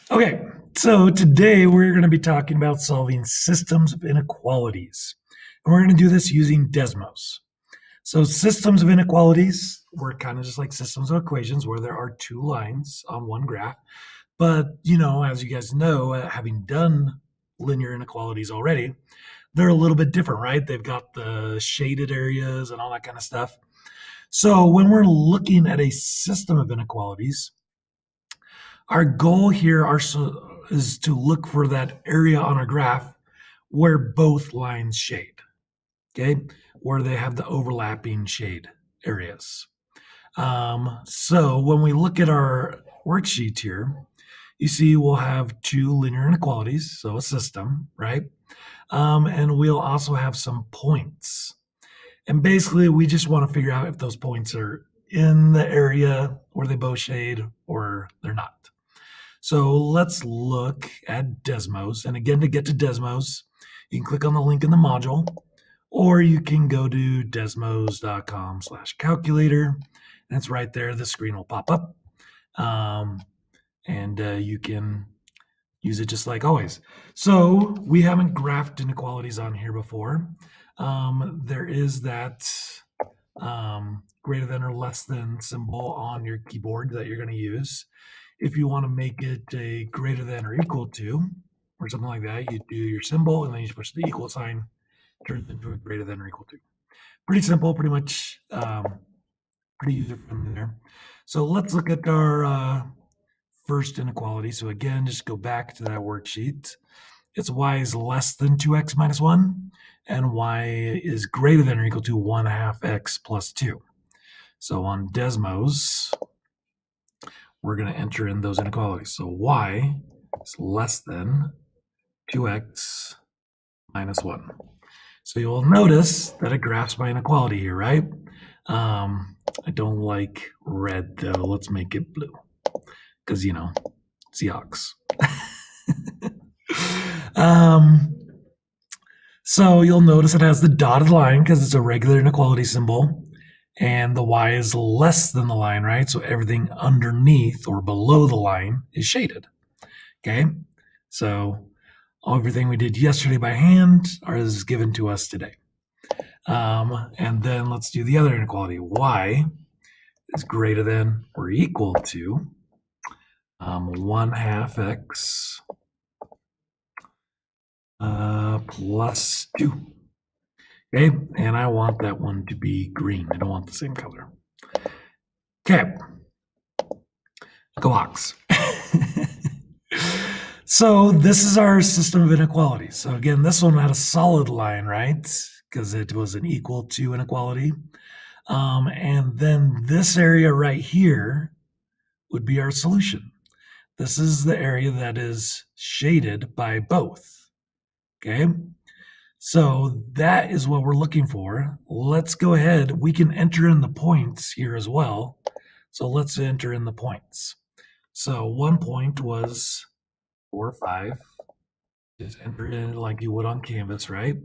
Okay, so today we're going to be talking about solving systems of inequalities. And we're going to do this using desmos. So systems of inequalities work kind of just like systems of equations where there are two lines on one graph. But, as you guys know, having done linear inequalities already, they're a little bit different, right? They've got the shaded areas and all that kind of stuff. So when we're looking at a system of inequalities, our goal here is to look for that area on our graph where both lines shade, okay? Where they have the overlapping shade areas. So when we look at our worksheet here, you see we'll have two linear inequalities, so a system, right? And we'll also have some points. And basically, we just want to figure out if those points are in the area where they both shade or they're not. So let's look at Desmos. And again, to get to Desmos, you can click on the link in the module, or you can go to desmos.com/calculator. And it's right there. The screen will pop up. And you can use it just like always. So we haven't graphed inequalities on here before. There is that greater than or less than symbol on your keyboard that you're going to use. If you want to make it a greater than or equal to, or something like that, you do your symbol and then you push the equal sign, turns into a greater than or equal to. Pretty simple, pretty much pretty user-friendly there. So let's look at our first inequality. So again, just go back to that worksheet. It's y is less than 2x minus 1, and y is greater than or equal to 1/2 x plus 2. So on Desmos, we're going to enter in those inequalities. So y is less than 2x minus 1. So you'll notice that it graphs my inequality here, right? I don't like red, though. Let's make it blue. Because, Seahawks. So you'll notice it has the dotted line because it's a regular inequality symbol. And the y is less than the line, right? So everything underneath or below the line is shaded. Okay? So everything we did yesterday by hand is given to us today. And then let's do the other inequality. Y is greater than or equal to 1/2 x plus 2. Okay, and I want that one to be green. I don't want the same color. Okay, go Hawks. So this is our system of inequalities. So again, this one had a solid line, right? Because it was an equal to inequality. And then this area right here would be our solution. This is the area that is shaded by both. Okay, so that is what we're looking for. Let's go ahead. We can enter in the points here as well. So let's enter in the points. So 1 point was 4, 5. Just enter it in like you would on Canvas, right?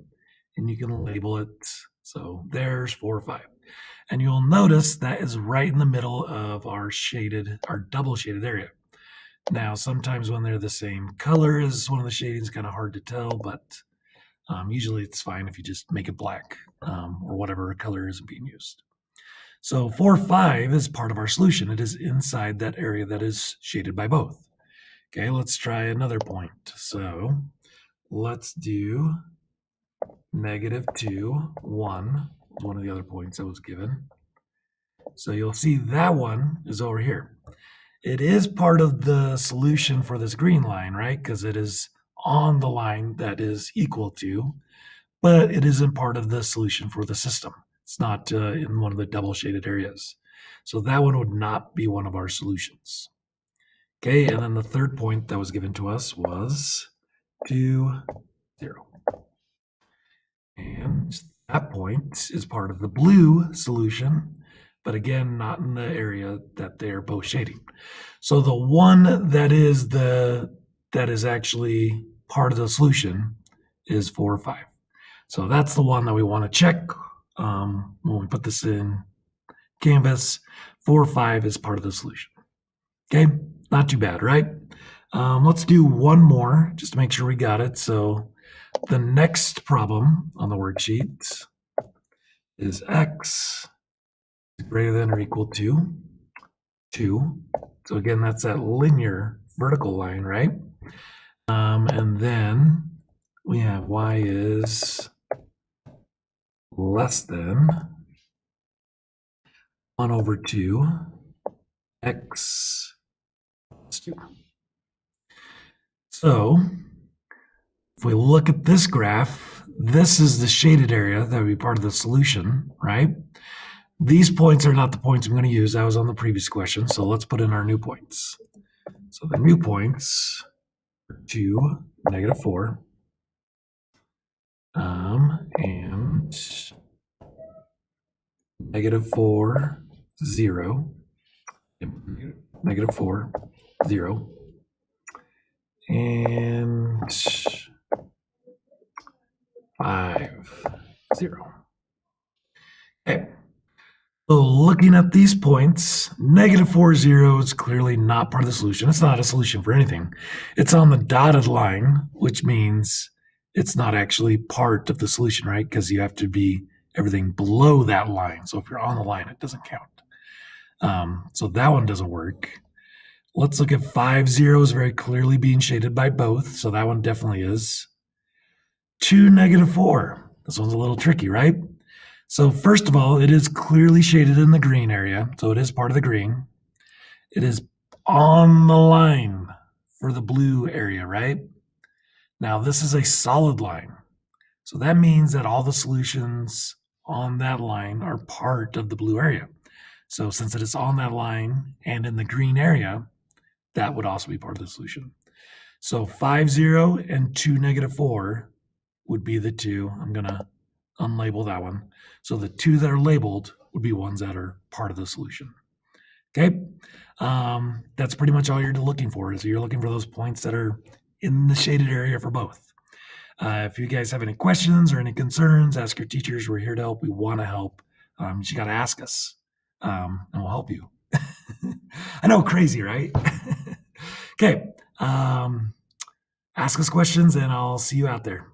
And you can label it. So there's 4, 5. And you'll notice that is right in the middle of our double shaded area. Now, sometimes when they're the same color as one of the shadings, kind of hard to tell, but usually it's fine if you just make it black or whatever color is being used. So 4, 5 is part of our solution. It is inside that area that is shaded by both. Okay, let's try another point. So let's do -2, 1, one of the other points that was given. So you'll see that one is over here. It is part of the solution for this green line, right? Because it is on the line that is equal to, but it isn't part of the solution for the system. It's not in one of the double shaded areas. So that one would not be one of our solutions. Okay, and then the third point that was given to us was 2, 0. And that point is part of the blue solution, but again, not in the area that they're both shading. So the one that is actually part of the solution is 4, 5. So that's the one that we want to check when we put this in Canvas. 4, 5 is part of the solution. Okay, not too bad, right? Let's do one more just to make sure we got it. So the next problem on the worksheet is x is greater than or equal to 2. So again, that's that linear vertical line, right? And then we have y is less than 1 over 2 x plus 2. So if we look at this graph, this is the shaded area that would be part of the solution, right? These points are not the points I'm going to use. That was on the previous question. So let's put in our new points. So the new points are 2, negative 4, and negative 4, 0, negative 4, 0, and 5, 0. Okay. So looking at these points, negative 4, 0 is clearly not part of the solution. It's not a solution for anything. It's on the dotted line, which means it's not actually part of the solution, right? Because you have to be everything below that line. So if you're on the line, it doesn't count. So that one doesn't work. Let's look at 5, 0 is very clearly being shaded by both. So that one definitely is. 2, negative 4. This one's a little tricky, right? So first of all, it is clearly shaded in the green area. So it is part of the green. It is on the line for the blue area, right? Now this is a solid line. So that means that all the solutions on that line are part of the blue area. So since it is on that line and in the green area, that would also be part of the solution. So 5, 0 and 2, negative 4 would be the two. I'm going to unlabel that one. So the two that are labeled would be ones that are part of the solution. Okay. That's pretty much all you're looking for. So you're looking for those points that are in the shaded area for both. If you guys have any questions or any concerns, ask your teachers. We're here to help. We want to help. You got to ask us, and we'll help you. I know, crazy, right? Okay. Ask us questions, and I'll see you out there.